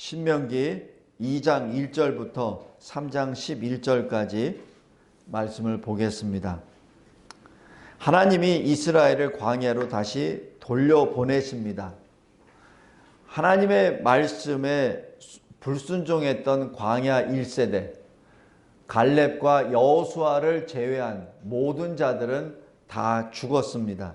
신명기 2장 1절부터 3장 11절까지 말씀을 보겠습니다. 하나님이 이스라엘을 광야로 다시 돌려보내십니다. 하나님의 말씀에 불순종했던 광야 1세대, 갈렙과 여호수아를 제외한 모든 자들은 다 죽었습니다.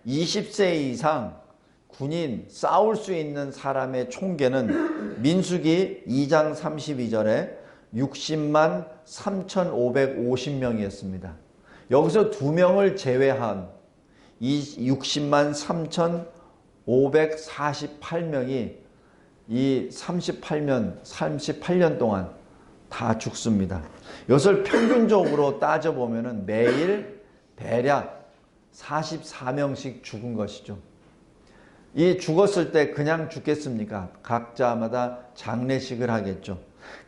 20세 이상 군인 싸울 수 있는 사람의 총계는 민수기 2장 32절에 60만 3,550명이었습니다. 여기서 2명을 제외한 이 60만 3,548명이 이 38년 동안 다 죽습니다. 이것을 평균적으로 따져보면 매일 대략 44명씩 죽은 것이죠. 이 죽었을 때 그냥 죽겠습니까? 각자마다 장례식을 하겠죠.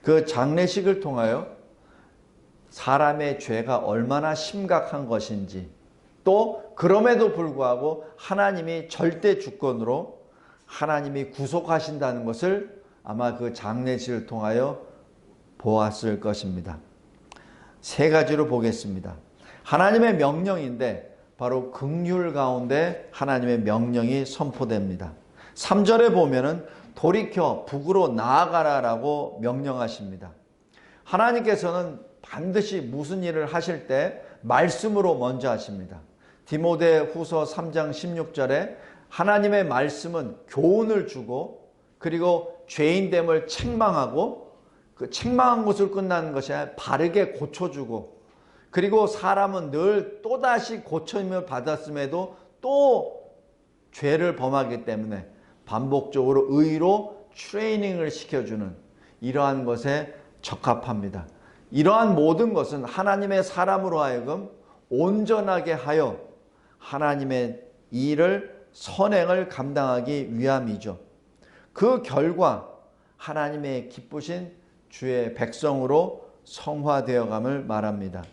그 장례식을 통하여 사람의 죄가 얼마나 심각한 것인지, 또 그럼에도 불구하고 하나님이 절대 주권으로 하나님이 구속하신다는 것을 아마 그 장례식을 통하여 보았을 것입니다. 세 가지로 보겠습니다. 하나님의 명령인데 바로 긍휼 가운데 하나님의 명령이 선포됩니다. 3절에 보면은 돌이켜 북으로 나아가라라고 명령하십니다. 하나님께서는 반드시 무슨 일을 하실 때 말씀으로 먼저 하십니다. 디모데후서 3장 16절에 하나님의 말씀은 교훈을 주고, 그리고 죄인됨을 책망하고, 그 책망한 것을 끝나는 것이 아니라 바르게 고쳐주고, 그리고 사람은 늘 또다시 고침을 받았음에도 또 죄를 범하기 때문에 반복적으로 의로 트레이닝을 시켜주는 이러한 것에 적합합니다. 이러한 모든 것은 하나님의 사람으로 하여금 온전하게 하여 하나님의 일을 선행을 감당하기 위함이죠. 그 결과 하나님의 기쁘신 주의 백성으로 성화되어감을 말합니다.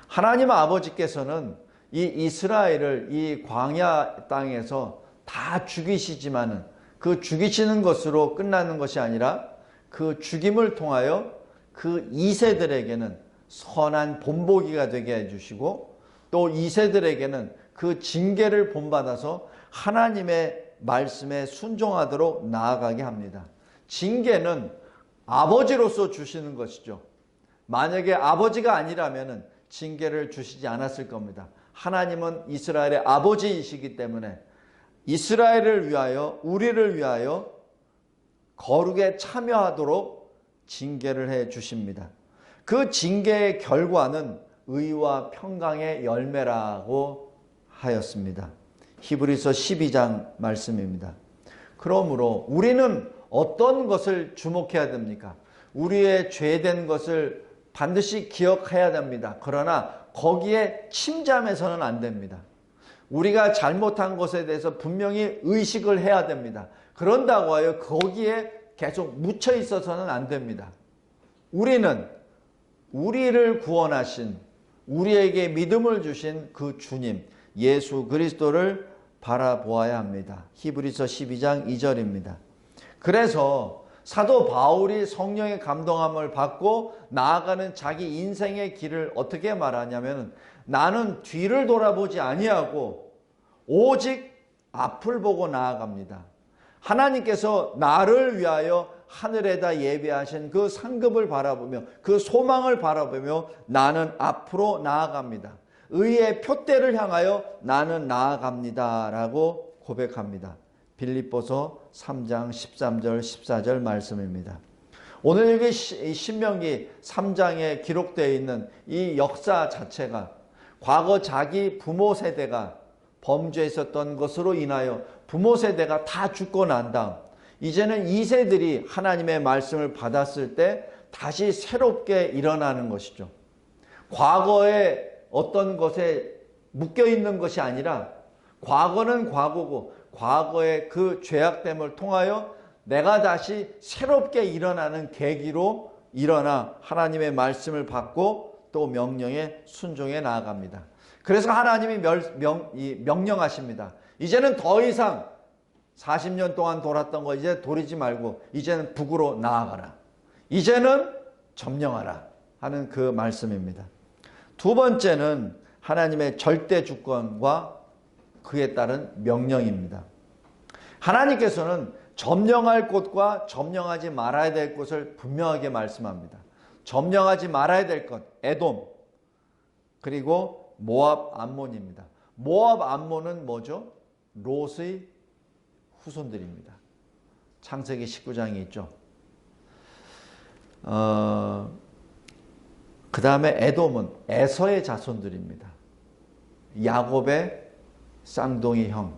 하나님 아버지께서는 이 이스라엘을 이 광야 땅에서 다 죽이시지만은 그 죽이시는 것으로 끝나는 것이 아니라 그 죽임을 통하여 그 2세들에게는 선한 본보기가 되게 해주시고, 또 2세들에게는 그 징계를 본받아서 하나님의 말씀에 순종하도록 나아가게 합니다. 징계는 아버지로서 주시는 것이죠. 만약에 아버지가 아니라면 징계를 주시지 않았을 겁니다. 하나님은 이스라엘의 아버지이시기 때문에 이스라엘을 위하여, 우리를 위하여 거룩에 참여하도록 징계를 해 주십니다. 그 징계의 결과는 의와 평강의 열매라고 하였습니다. 히브리서 12장 말씀입니다. 그러므로 우리는 어떤 것을 주목해야 됩니까? 우리의 죄된 것을 반드시 기억해야 됩니다. 그러나 거기에 침잠해서는 안 됩니다. 우리가 잘못한 것에 대해서 분명히 의식을 해야 됩니다. 그런다고 하여 거기에 계속 묻혀 있어서는 안 됩니다. 우리는 우리를 구원하신, 우리에게 믿음을 주신 그 주님 예수 그리스도를 바라보아야 합니다. 히브리서 12장 2절입니다. 그래서 사도 바울이 성령의 감동함을 받고 나아가는 자기 인생의 길을 어떻게 말하냐면, 나는 뒤를 돌아보지 아니하고 오직 앞을 보고 나아갑니다. 하나님께서 나를 위하여 하늘에다 예비하신 그 상급을 바라보며 그 소망을 바라보며 나는 앞으로 나아갑니다. 의의 표대를 향하여 나는 나아갑니다 라고 고백합니다. 빌립보서 3장 13절 14절 말씀입니다. 오늘 여기 신명기 3장에 기록되어 있는 이 역사 자체가 과거 자기 부모 세대가 범죄했었던 것으로 인하여 부모 세대가 다 죽고 난 다음 이제는 2세들이 하나님의 말씀을 받았을 때 다시 새롭게 일어나는 것이죠. 과거에 어떤 것에 묶여있는 것이 아니라 과거는 과거고 과거의 그 죄악됨을 통하여 내가 다시 새롭게 일어나는 계기로 일어나 하나님의 말씀을 받고 또 명령에 순종해 나아갑니다. 그래서 하나님이 명령하십니다. 이제는 더 이상 40년 동안 돌았던 거 이제 돌이지 말고 이제는 북으로 나아가라. 이제는 점령하라 하는 그 말씀입니다. 두 번째는 하나님의 절대 주권과 그에 따른 명령입니다. 하나님께서는 점령할 곳과 점령하지 말아야 될 곳을 분명하게 말씀합니다. 점령하지 말아야 될 것, 에돔, 그리고 모압, 암몬입니다. 모압, 암몬은 뭐죠? 롯의 후손들입니다. 창세기 19장에 있죠. 그 다음에 에돔은 에서의 자손들입니다. 야곱의 쌍둥이 형.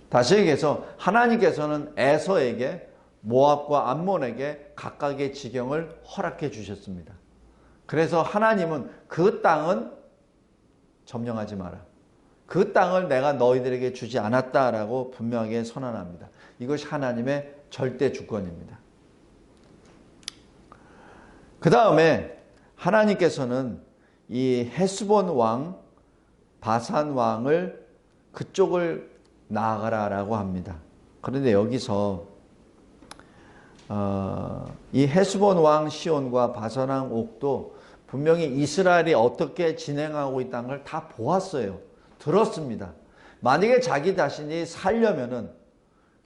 다시 얘기해서 하나님께서는 에서에게 모압과 암몬에게 각각의 지경을 허락해 주셨습니다. 그래서 하나님은 그 땅은 점령하지 마라. 그 땅을 내가 너희들에게 주지 않았다라고 분명하게 선언합니다. 이것이 하나님의 절대 주권입니다. 그 다음에 하나님께서는 이 헤스본 왕, 바산 왕을 그쪽을 나아가라라고 합니다. 그런데 여기서 이 헤스본 왕 시온과 바산 왕 옥도 분명히 이스라엘이 어떻게 진행하고 있다는 걸 다 보았어요. 들었습니다. 만약에 자기 자신이 살려면은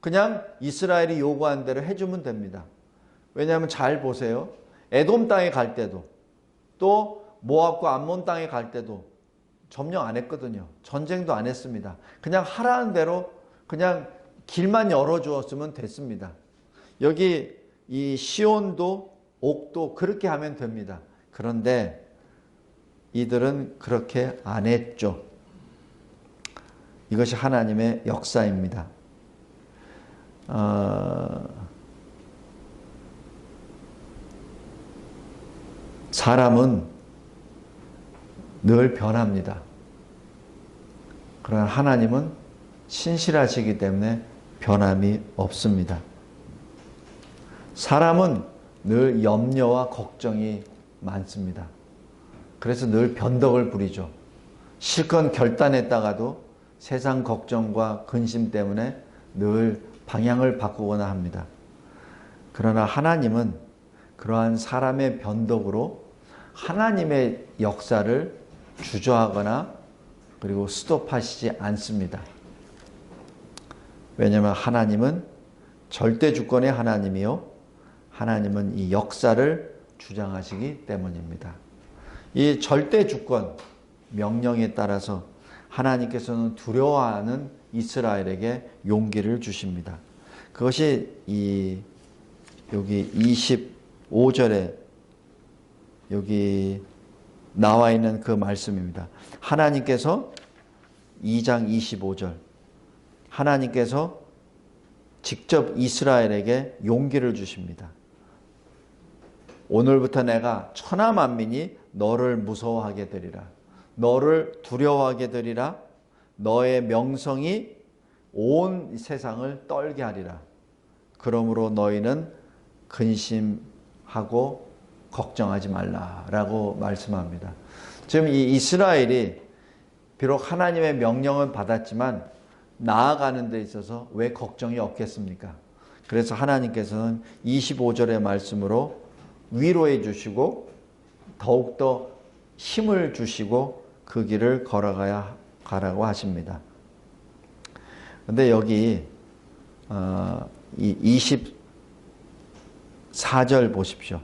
그냥 이스라엘이 요구한 대로 해주면 됩니다. 왜냐하면 잘 보세요. 에돔 땅에 갈 때도 또 모압과 암몬 땅에 갈 때도 점령 안 했거든요. 전쟁도 안 했습니다. 그냥 하라는 대로 그냥 길만 열어주었으면 됐습니다. 여기 이 시온도 옥도 그렇게 하면 됩니다. 그런데 이들은 그렇게 안 했죠. 이것이 하나님의 역사입니다. 사람은 늘 변합니다. 그러나 하나님은 신실하시기 때문에 변함이 없습니다. 사람은 늘 염려와 걱정이 많습니다. 그래서 늘 변덕을 부리죠. 실컷 결단했다가도 세상 걱정과 근심 때문에 늘 방향을 바꾸거나 합니다. 그러나 하나님은 그러한 사람의 변덕으로 하나님의 역사를 주저하거나 그리고 스톱하시지 않습니다. 왜냐하면 하나님은 절대 주권의 하나님이요, 하나님은 이 역사를 주장하시기 때문입니다. 이 절대 주권, 명령에 따라서 하나님께서는 두려워하는 이스라엘에게 용기를 주십니다. 그것이 여기 25절에 여기 나와 있는 그 말씀입니다. 하나님께서 2장 25절 하나님께서 직접 이스라엘에게 용기를 주십니다. 오늘부터 내가 천하 만민이 너를 무서워하게 되리라. 너를 두려워하게 되리라. 너의 명성이 온 세상을 떨게 하리라. 그러므로 너희는 근심하고 걱정하지 말라라고 말씀합니다. 지금 이 이스라엘이 비록 하나님의 명령을 받았지만 나아가는 데 있어서 왜 걱정이 없겠습니까? 그래서 하나님께서는 25절의 말씀으로 위로해 주시고 더욱더 힘을 주시고 그 길을 가라고 하십니다. 그런데 여기 이 24절 보십시오.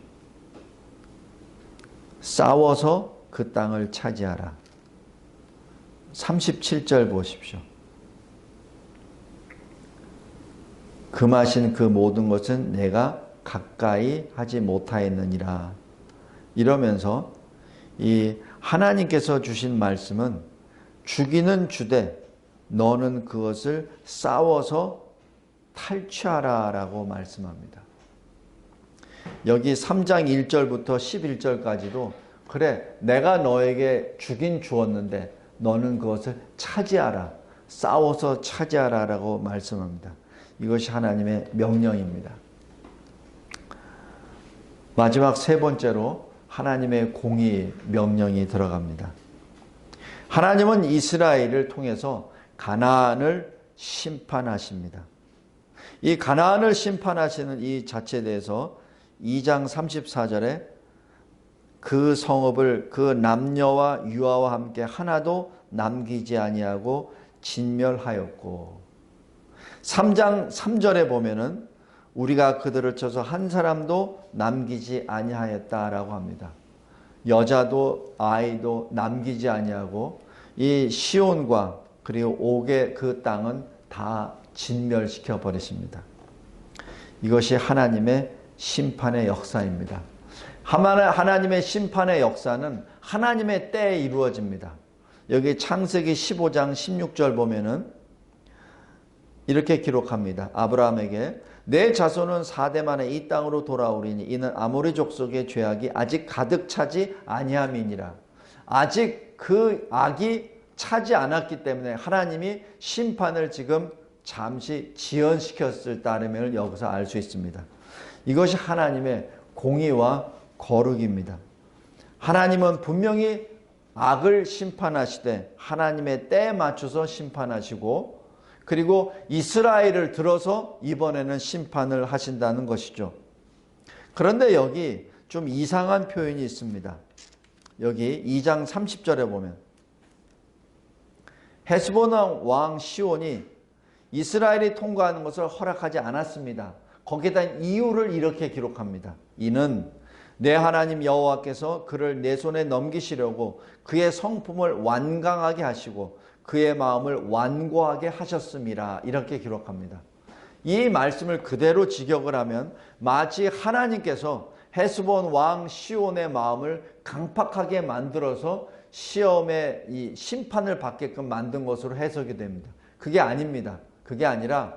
싸워서 그 땅을 차지하라. 37절 보십시오. 금하신 그 모든 것은 내가 가까이 하지 못하였느니라. 이러면서 이 하나님께서 주신 말씀은 주기는 주되 너는 그것을 싸워서 탈취하라 라고 말씀합니다. 여기 3장 1절부터 11절까지도 그래 내가 너에게 주긴 주었는데 너는 그것을 차지하라, 싸워서 차지하라 라고 말씀합니다. 이것이 하나님의 명령입니다. 마지막 세 번째로 하나님의 공의 명령이 들어갑니다. 하나님은 이스라엘을 통해서 가나안을 심판하십니다. 이 가나안을 심판하시는 이 자체에 대해서 2장 34절에 그 성읍을 그 남녀와 유아와 함께 하나도 남기지 아니하고 진멸하였고, 3장 3절에 보면은 우리가 그들을 쳐서 한 사람도 남기지 아니하였다라고 합니다. 여자도 아이도 남기지 아니하고 이 시온과 그리고 옥의 그 땅은 다 진멸시켜 버리십니다. 이것이 하나님의 심판의 역사입니다. 하나님의 심판의 역사는 하나님의 때에 이루어집니다. 여기 창세기 15장 16절 보면은 이렇게 기록합니다. 아브라함에게 내 자손은 4대 만에 이 땅으로 돌아오리니 이는 아모리 족속의 죄악이 아직 가득 차지 아니함이니라. 아직 그 악이 차지 않았기 때문에 하나님이 심판을 지금 잠시 지연시켰을 따름을 여기서 알 수 있습니다. 이것이 하나님의 공의와 거룩입니다. 하나님은 분명히 악을 심판하시되 하나님의 때에 맞춰서 심판하시고, 그리고 이스라엘을 들어서 이번에는 심판을 하신다는 것이죠. 그런데 여기 좀 이상한 표현이 있습니다. 여기 2장 30절에 보면 헤스본 왕 시온이 이스라엘이 통과하는 것을 허락하지 않았습니다. 거기에다 이유를 이렇게 기록합니다. 이는 내 하나님 여호와께서 그를 내 손에 넘기시려고 그의 성품을 완강하게 하시고 그의 마음을 완고하게 하셨음이라. 이렇게 기록합니다. 이 말씀을 그대로 직역을 하면 마치 하나님께서 헤스본 왕 시온의 마음을 강팍하게 만들어서 시험의 이 심판을 받게끔 만든 것으로 해석이 됩니다. 그게 아닙니다. 그게 아니라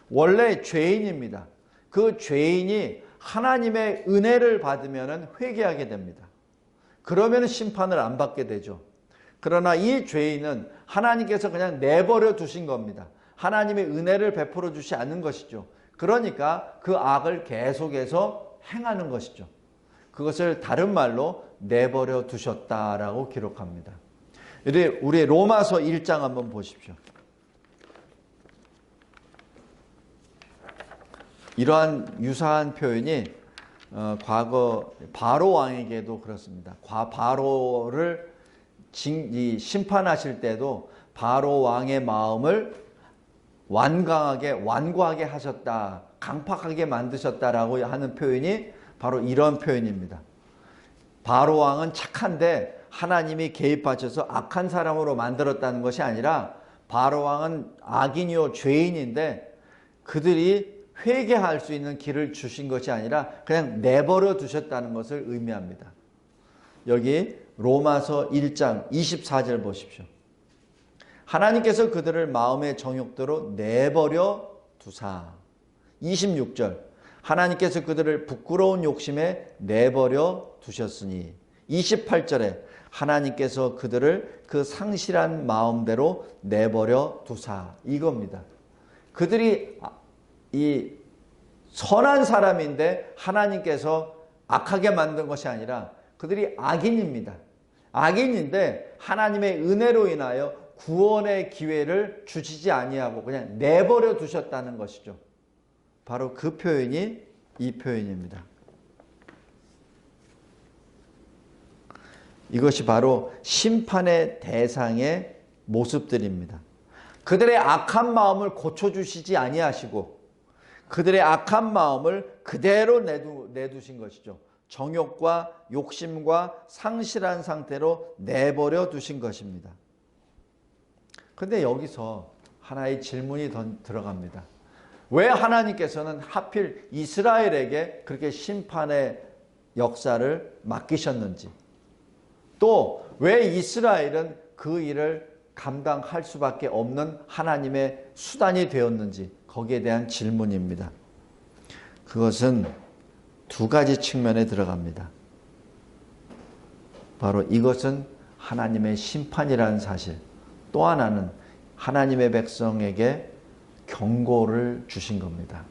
원래 죄인입니다. 그 죄인이 하나님의 은혜를 받으면 회개하게 됩니다. 그러면 심판을 안 받게 되죠. 그러나 이 죄인은 하나님께서 그냥 내버려 두신 겁니다. 하나님의 은혜를 베풀어 주지 않는 것이죠. 그러니까 그 악을 계속해서 행하는 것이죠. 그것을 다른 말로 내버려 두셨다라고 기록합니다. 우리 로마서 1장 한번 보십시오. 이러한 유사한 표현이 과거 바로 왕에게도 그렇습니다. 바로를 심판하실 때도 바로 왕의 마음을 완고하게 하셨다, 강팍하게 만드셨다라고 하는 표현이 바로 이런 표현입니다. 바로 왕은 착한데 하나님이 개입하셔서 악한 사람으로 만들었다는 것이 아니라, 바로 왕은 악인이요 죄인인데 그들이 회개할 수 있는 길을 주신 것이 아니라 그냥 내버려 두셨다는 것을 의미합니다. 여기 로마서 1장 24절 보십시오. 하나님께서 그들을 마음의 정욕대로 내버려 두사. 26절 하나님께서 그들을 부끄러운 욕심에 내버려 두셨으니. 28절에 하나님께서 그들을 그 상실한 마음대로 내버려 두사. 이겁니다. 그들이 이 선한 사람인데 하나님께서 악하게 만든 것이 아니라 그들이 악인입니다. 악인인데 하나님의 은혜로 인하여 구원의 기회를 주시지 아니하고 그냥 내버려 두셨다는 것이죠. 바로 그 표현이 이 표현입니다. 이것이 바로 심판의 대상의 모습들입니다. 그들의 악한 마음을 고쳐주시지 아니하시고 그들의 악한 마음을 그대로 내두신 것이죠. 정욕과 욕심과 상실한 상태로 내버려 두신 것입니다. 그런데 여기서 하나의 질문이 들어갑니다. 왜 하나님께서는 하필 이스라엘에게 그렇게 심판의 역사를 맡기셨는지, 또 왜 이스라엘은 그 일을 감당할 수밖에 없는 하나님의 수단이 되었는지, 거기에 대한 질문입니다. 그것은 두 가지 측면에 들어갑니다. 바로 이것은 하나님의 심판이라는 사실, 또 하나는 하나님의 백성에게 경고를 주신 겁니다.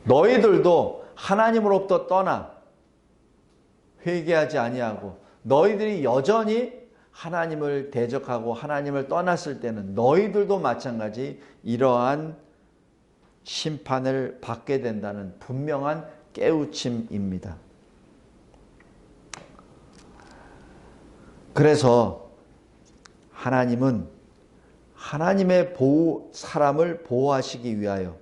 너희들도 하나님으로부터 떠나 회개하지 아니하고 너희들이 여전히 하나님을 대적하고 하나님을 떠났을 때는 너희들도 마찬가지 이러한 심판을 받게 된다는 분명한 깨우침입니다. 그래서 하나님은 하나님의 사람을 보호하시기 위하여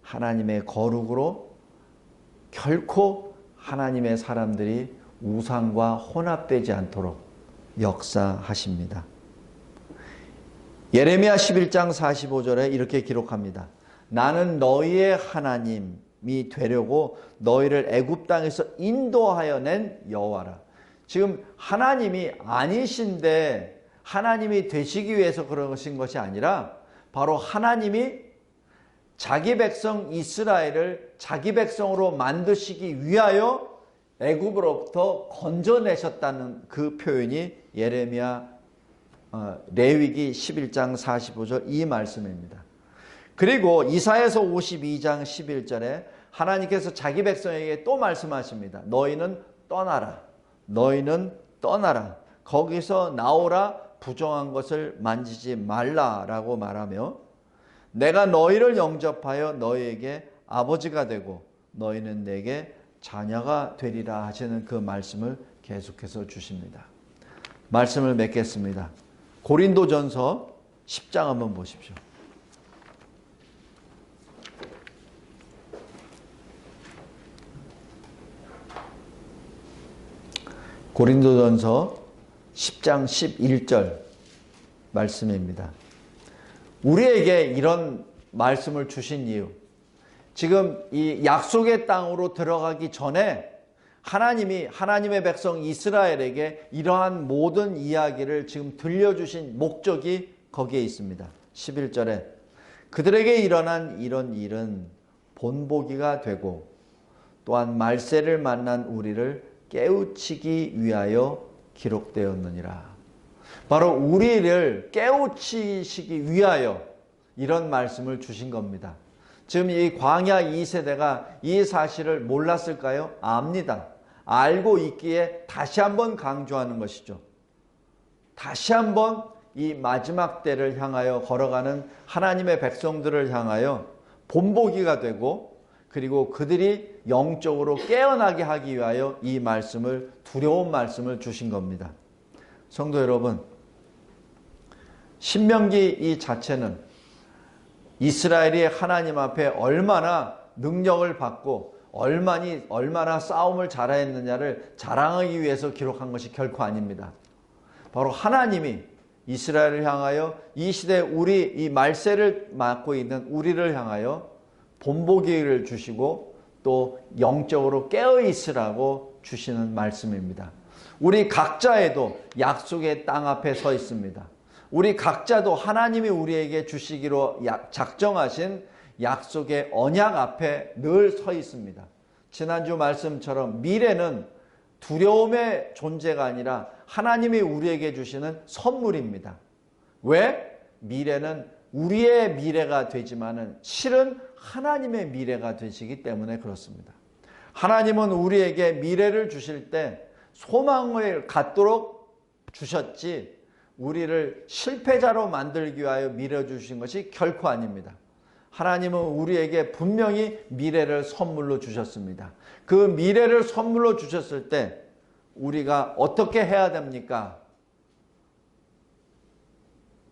하나님의 거룩으로 결코 하나님의 사람들이 우상과 혼합되지 않도록 역사하십니다. 예레미야 11장 45절에 이렇게 기록합니다. 나는 너희의 하나님이 되려고 너희를 애굽 땅에서 인도하여 낸 여호와라. 지금 하나님이 아니신데 하나님이 되시기 위해서 그러신 것이 아니라 바로 하나님이 자기 백성 이스라엘을 자기 백성으로 만드시기 위하여 애굽으로부터 건져내셨다는 그 표현이 예레미야 레위기 11장 45절 이 말씀입니다. 그리고 이사야서 52장 11절에 하나님께서 자기 백성에게 또 말씀하십니다. 너희는 떠나라. 너희는 떠나라. 거기서 나오라. 부정한 것을 만지지 말라라고 말하며 내가 너희를 영접하여 너희에게 아버지가 되고 너희는 내게 자녀가 되리라 하시는 그 말씀을 계속해서 주십니다. 말씀을 맺겠습니다. 고린도전서 10장 한번 보십시오. 고린도전서 10장 11절 말씀입니다. 우리에게 이런 말씀을 주신 이유, 지금 이 약속의 땅으로 들어가기 전에 하나님이 하나님의 백성 이스라엘에게 이러한 모든 이야기를 지금 들려주신 목적이 거기에 있습니다. 11절에 그들에게 일어난 이런 일은 본보기가 되고 또한 말세를 만난 우리를 깨우치기 위하여 기록되었느니라. 바로 우리를 깨우치시기 위하여 이런 말씀을 주신 겁니다. 지금 이 광야 2세대가 이 사실을 몰랐을까요? 압니다. 알고 있기에 다시 한번 강조하는 것이죠. 다시 한번 이 마지막 때를 향하여 걸어가는 하나님의 백성들을 향하여 본보기가 되고 그리고 그들이 영적으로 깨어나게 하기 위하여 이 말씀을, 두려운 말씀을 주신 겁니다. 성도 여러분, 신명기 이 자체는 이스라엘이 하나님 앞에 얼마나 능력을 받고 얼마나 싸움을 잘했느냐를 자랑하기 위해서 기록한 것이 결코 아닙니다. 바로 하나님이 이스라엘을 향하여 이 시대 우리 이 말세를 맞고 있는 우리를 향하여 본보기를 주시고 또 영적으로 깨어 있으라고 주시는 말씀입니다. 우리 각자에도 약속의 땅 앞에 서 있습니다. 우리 각자도 하나님이 우리에게 주시기로 작정하신 약속의 언약 앞에 늘 서 있습니다. 지난주 말씀처럼 미래는 두려움의 존재가 아니라 하나님이 우리에게 주시는 선물입니다. 왜? 미래는 우리의 미래가 되지만은 실은 하나님의 미래가 되시기 때문에 그렇습니다. 하나님은 우리에게 미래를 주실 때 소망을 갖도록 주셨지 우리를 실패자로 만들기 위하여 미래 주신 것이 결코 아닙니다. 하나님은 우리에게 분명히 미래를 선물로 주셨습니다. 그 미래를 선물로 주셨을 때 우리가 어떻게 해야 됩니까?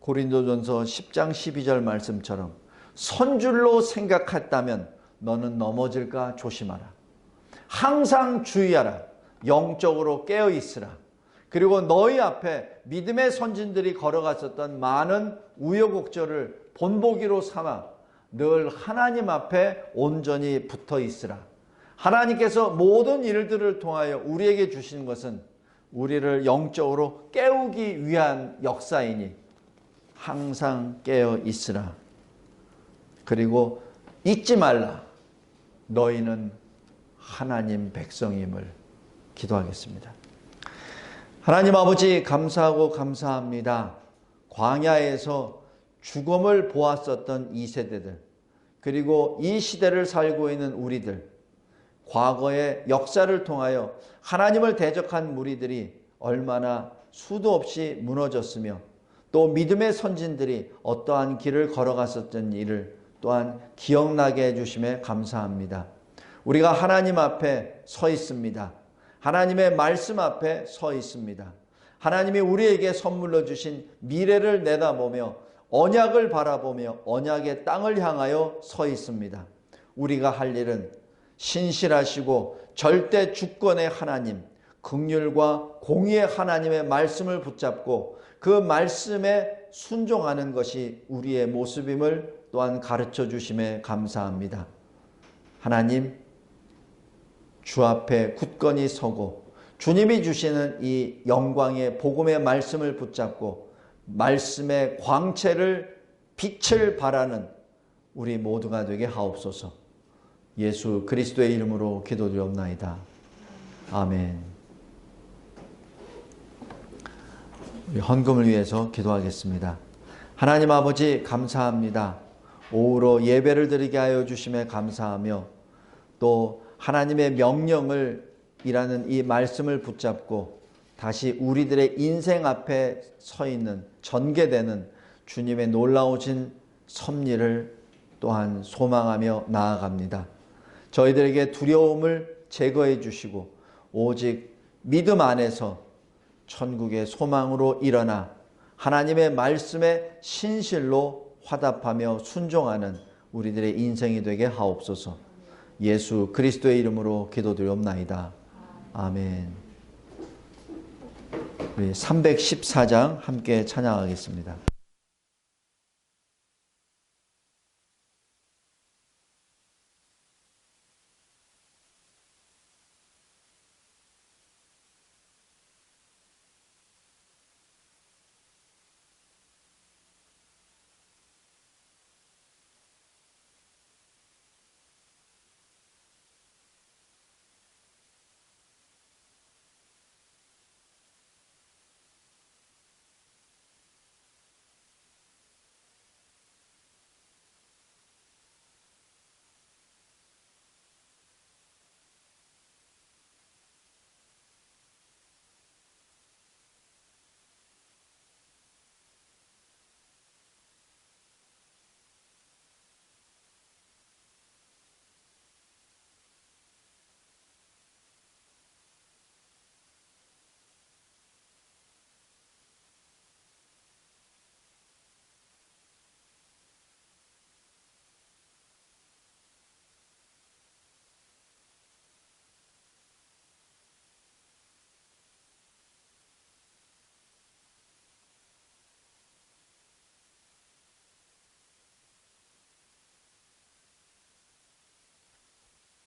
고린도전서 10장 12절 말씀처럼 선줄로 생각했다면 너는 넘어질까 조심하라. 항상 주의하라. 영적으로 깨어 있으라. 그리고 너희 앞에 믿음의 선진들이 걸어갔었던 많은 우여곡절을 본보기로 삼아 늘 하나님 앞에 온전히 붙어 있으라. 하나님께서 모든 일들을 통하여 우리에게 주신 것은 우리를 영적으로 깨우기 위한 역사이니 항상 깨어 있으라. 그리고 잊지 말라. 너희는 하나님 백성임을. 기도하겠습니다. 하나님 아버지 감사하고 감사합니다. 광야에서 죽음을 보았었던 이 세대들, 그리고 이 시대를 살고 있는 우리들, 과거의 역사를 통하여 하나님을 대적한 무리들이 얼마나 수도 없이 무너졌으며 또 믿음의 선진들이 어떠한 길을 걸어갔었던 일을 또한 기억나게 해주심에 감사합니다. 우리가 하나님 앞에 서 있습니다. 하나님의 말씀 앞에 서 있습니다. 하나님이 우리에게 선물로 주신 미래를 내다보며 언약을 바라보며 언약의 땅을 향하여 서 있습니다. 우리가 할 일은 신실하시고 절대 주권의 하나님, 긍휼과 공의의 하나님의 말씀을 붙잡고 그 말씀에 순종하는 것이 우리의 모습임을 또한 가르쳐 주심에 감사합니다. 하나님, 주 앞에 굳건히 서고 주님이 주시는 이 영광의 복음의 말씀을 붙잡고 말씀의 광채를 빛을 발하는 우리 모두가 되게 하옵소서. 예수 그리스도의 이름으로 기도드리옵나이다. 아멘. 우리 헌금을 위해서 기도하겠습니다. 하나님 아버지 감사합니다. 오후로 예배를 드리게 하여 주심에 감사하며 또 하나님의 명령을 이라는 이 말씀을 붙잡고 다시 우리들의 인생 앞에 서 있는 전개되는 주님의 놀라우신 섭리를 또한 소망하며 나아갑니다. 저희들에게 두려움을 제거해 주시고 오직 믿음 안에서 천국의 소망으로 일어나 하나님의 말씀에 신실로 화답하며 순종하는 우리들의 인생이 되게 하옵소서. 예수 그리스도의 이름으로 기도드리옵나이다. 아멘. 우리 314장 함께 찬양하겠습니다.